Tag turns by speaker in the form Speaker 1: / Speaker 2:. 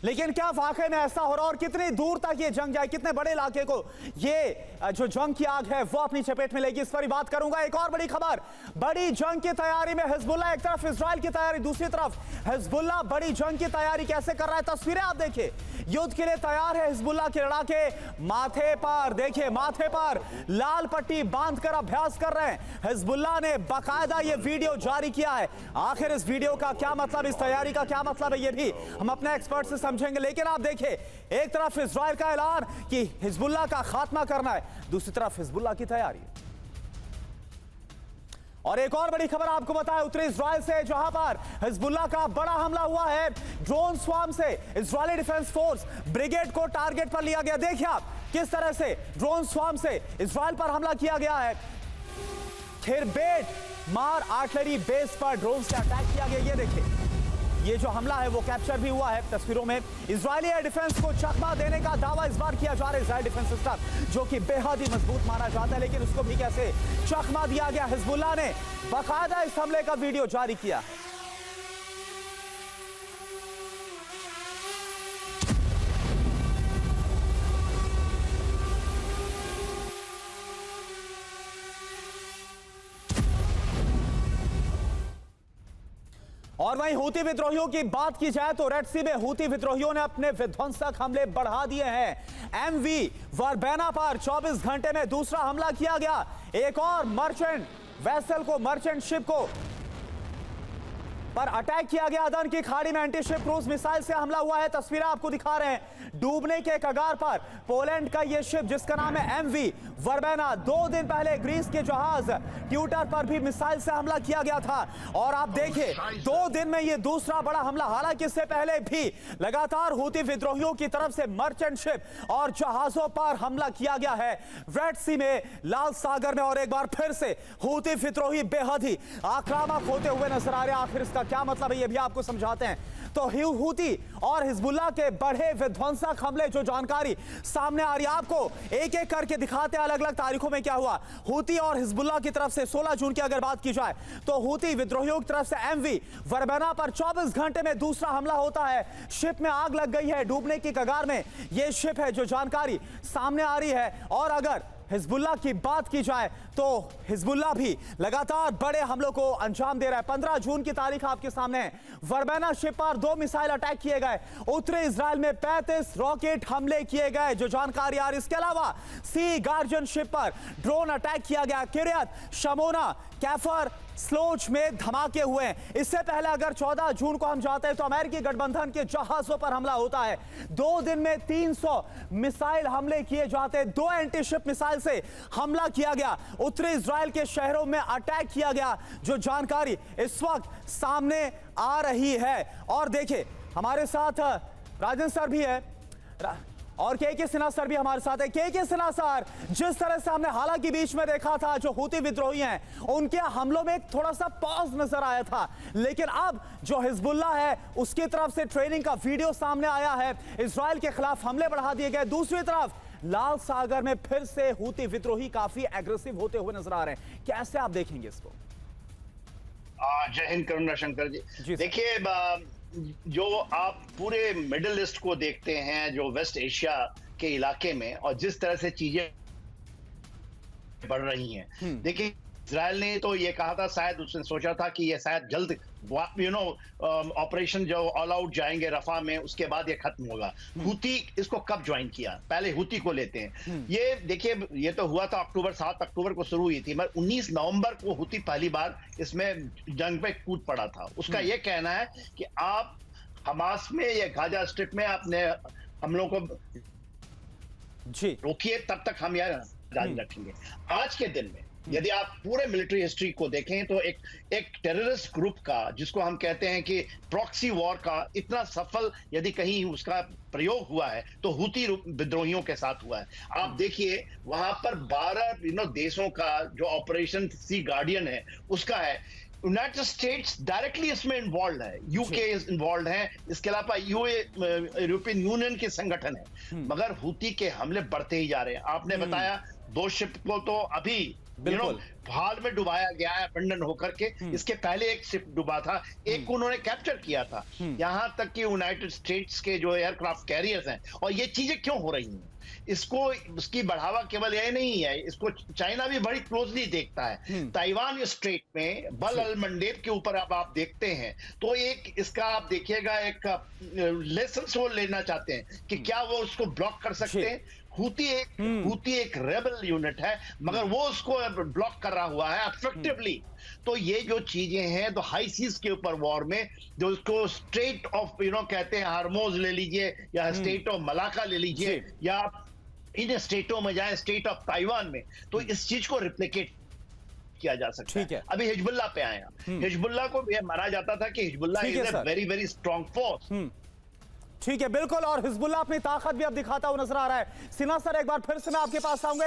Speaker 1: लेकिन क्या वाकई में ऐसा हो रहा और कितनी दूर तक ये जंग जाए, कितने बड़े इलाके को ये जो जंग की आग है वो अपनी चपेट में लेगी, इस पर ही बात करूंगा। एक और बड़ी खबर, बड़ी जंग की तैयारी में हिजबुल्लाह, एक तरफ इजराइल की तैयारी, दूसरी तरफ हिजबुल्लाह बड़ी जंग की तैयारी कैसे कर रहा है। तस्वीरें आप देखिए, युद्ध के लिए तैयार है हिजबुल्लाह के लड़ाके, माथे पर देखिए, माथे पर लाल पट्टी बांधकर अभ्यास कर रहे हैं। हिजबुल्लाह ने बाकायदा ये वीडियो जारी किया है। आखिर इस वीडियो का क्या मतलब, इस तैयारी का क्या मतलब है, ये भी हम अपने एक्सपर्ट से समझेंगे। लेकिन आप देखिए, एक तरफ इजराइल का ऐलान कि हिजबुल्लाह का खात्मा करना है, दूसरी तरफ हिजबुल्लाह की तैयारी। और एक और बड़ी खबर आपको बताएं उत्तरी इजराइल से, जहां पर हिजबुल्लाह का बड़ा हमला हुआ है। ड्रोन स्वार्म से इजरायली डिफेंस फोर्स ब्रिगेड को टारगेट पर लिया गया। देखिए आप किस तरह से ड्रोन स्वार्म से इजराइल पर हमला किया गया है। खिरबेट मार आर्टिलरी बेस पर ड्रोन से अटैक किया गया। ये देखिए, ये जो हमला है वो कैप्चर भी हुआ है तस्वीरों में। इजरायली एयर डिफेंस को चकमा देने का दावा इस बार किया जा रहा है। इजराइल डिफेंस सिस्टम जो कि बेहद ही मजबूत माना जाता है, लेकिन उसको भी कैसे चकमा दिया गया। हिजबुल्लाह ने बाकायदा इस हमले का वीडियो जारी किया है। और वहीं हूती विद्रोहियों की बात की जाए तो रेड सी में हूती विद्रोहियों ने अपने विध्वंसक हमले बढ़ा दिए हैं। एमवी वर्बेना पर 24 घंटे में दूसरा हमला किया गया। एक और मर्चेंट वेसल को, मर्चेंट शिप को पर अटैक किया गया। अदन की खाड़ी में एंटी शिप क्रूज मिसाइल से हमला हुआ है। तस्वीरें आपको दिखा रहे हैं, डूबने के कगार पर पोलैंड का यह शिप जिसका नाम है एमवी वर्बेना। 2 दिन पहले ग्रीस के जहाज ट्यूटर पर भी मिसाइल से हमला किया गया था। और आप देखिए, 2 दिन में यह दूसरा बड़ा हमला। हालांकि इससे पहले भी लगातार हूती विद्रोहियों की तरफ से मर्चेंट शिप और जहाजों पर हमला किया गया है। रेड सी में, लाल सागर में, और एक बार फिर से हूती विद्रोही बेहद ही आक्रामक होते हुए नजर आ रहे हैं। आखिर इसका क्या मतलब है ये भी आपको समझाते हैं। तो हूती और हिजबुल्लाह के बढ़े विध्वंसक हमले, जो जानकारी सामने आ रही है, आपको एक एक करके दिखाते हैं अलग अलग तारीखों में क्या हुआ। हूती और हिजबुल्लाह की तरफ से 16 जून की अगर बात की जाए तो हूती विद्रोहियों की तरफ से एमवी वर्बेना पर 24 घंटे में दूसरा हमला होता है। शिप में आग लग गई है, डूबने की कगार में यह शिप है, जो जानकारी सामने आ रही है। और अगर हिजबुल्लाह की बात की जाए तो हिजबुल्लाह भी लगातार बड़े हमलों को अंजाम दे रहा है। 15 जून की तारीख आपके सामने है। वर्बेना शिप पर 2 मिसाइल अटैक किए गए। उत्तरी इजराइल में 35 रॉकेट हमले किए गए, जो जानकारी आ रही है। इसके अलावा सी गार्जियन शिप पर ड्रोन अटैक किया गया। किरियत शमोना, कैफर, स्लोच में धमाके हुए हैं। इससे पहले अगर 14 जून को हम जाते हैं तो अमेरिकी गठबंधन के जहाजों पर हमला होता है। 2 दिन में 300 मिसाइल हमले किए जाते हैं। 2 एंटी शिप मिसाइल से हमला किया गया। उत्तरी इजराइल के शहरों में अटैक किया गया, जो जानकारी इस वक्त सामने आ रही है। और देखिए, हमारे साथ राजन सर भी है और के सिन्हा सर भी हमारे साथ है। के सिन्हा सर, जिस तरह से हमने हालांकि बीच में देखा था जो हूती विद्रोही हैं उनके हमलों में थोड़ा सा पॉज नजर आया था, लेकिन अब जो हिजबुल्लाह है उसकी तरफ से ट्रेनिंग का वीडियो सामने आया है। इजराइल के खिलाफ हमले बढ़ा दिए गए। दूसरी तरफ लाल सागर में फिर से हूती विद्रोही काफी एग्रेसिव होते हुए नजर आ रहे हैं। कैसे आप देखेंगे इसको?
Speaker 2: जय हिंद करुणा शंकर जी। देखिए, जो आप पूरे मिडिल ईस्ट को देखते हैं, जो वेस्ट एशिया के इलाके में, और जिस तरह से चीजें बढ़ रही हैं, देखिए इजराइल ने तो ये कहा था, शायद उसने सोचा था कि ये शायद जल्द ऑपरेशन जो ऑल आउट जाएंगे रफा में, उसके बाद ये खत्म होगा। हूती इसको कब ज्वाइन किया? पहले हूती को लेते हैं। ये देखिए, ये तो हुआ था अक्टूबर, 7 अक्टूबर को शुरू हुई थी, मगर 19 नवंबर को हूती पहली बार इसमें जंग पे कूद पड़ा था। उसका ये कहना है कि आप हमास में या गाजा स्ट्रिप में अपने हमलों को रोकिए, तब तक हम यहाँ जारी रखेंगे। आज के दिन में यदि आप पूरे मिलिट्री हिस्ट्री को देखें तो एक टेररिस्ट ग्रुप का, जिसको हम कहते हैं कि प्रॉक्सी वॉर का, इतना सफल यदि कहीं उसका प्रयोग हुआ है तो हूती विद्रोहियों के साथ हुआ है। आप देखिए, वहां पर 12 देशों का जो ऑपरेशन सी गार्डियन है उसका है। यूनाइटेड स्टेट्स डायरेक्टली इसमें इन्वॉल्व है, यूके इन्वॉल्व है, इसके अलावा यूरोपियन यूनियन के संगठन है, मगर हूती के हमले बढ़ते ही जा रहे हैं। आपने बताया 2 शिप को तो अभी हाल में डुबाया गया है अबंडन होकर के। इसके पहले एक शिप डूबा था, एक को उन्होंने कैप्चर किया था। यहां तक कि यूनाइटेड स्टेट्स के जो एयरक्राफ्ट कैरियर्स हैं, और ये चीजें क्यों हो रही हैं, इसको इसकी बढ़ावा केवल यह नहीं है, इसको चाइना भी बड़ी क्लोजली देखता है। ताइवान स्ट्रेट में बल अल मंडेब के ऊपर अब आप देखते हैं तो एक इसका आप देखिएगा एक लेसन वो लेना चाहते हैं कि क्या वो उसको ब्लॉक कर सकते हैं। हूती एक रेबल यूनिट है, मगर वो उसको ब्लॉक कर रहा हुआ है एफेक्टिवली। तो ये जो चीजें हैं, तो हाई सीज के ऊपर वॉर में जो उसको स्टेट ऑफ कहते हैं, हार्मोज ले लीजिए या स्टेट ऑफ मलाका ले लीजिए, या इन स्टेटों में जाए, स्टेट ऑफ ताइवान में, तो इस चीज को रिप्लिकेट किया जा सकता है। अभी हिजबुल्लाह पे आए हैं। हिजबुल्लाह को यह माना जाता था कि Hezbollah is a very very strong force.
Speaker 1: ठीक है, बिल्कुल, और हिजबुल्लाह अपनी ताकत भी अब दिखाता हुआ नजर आ रहा है। सिन्हा सर, एक बार फिर से मैं आपके पास आऊंगा।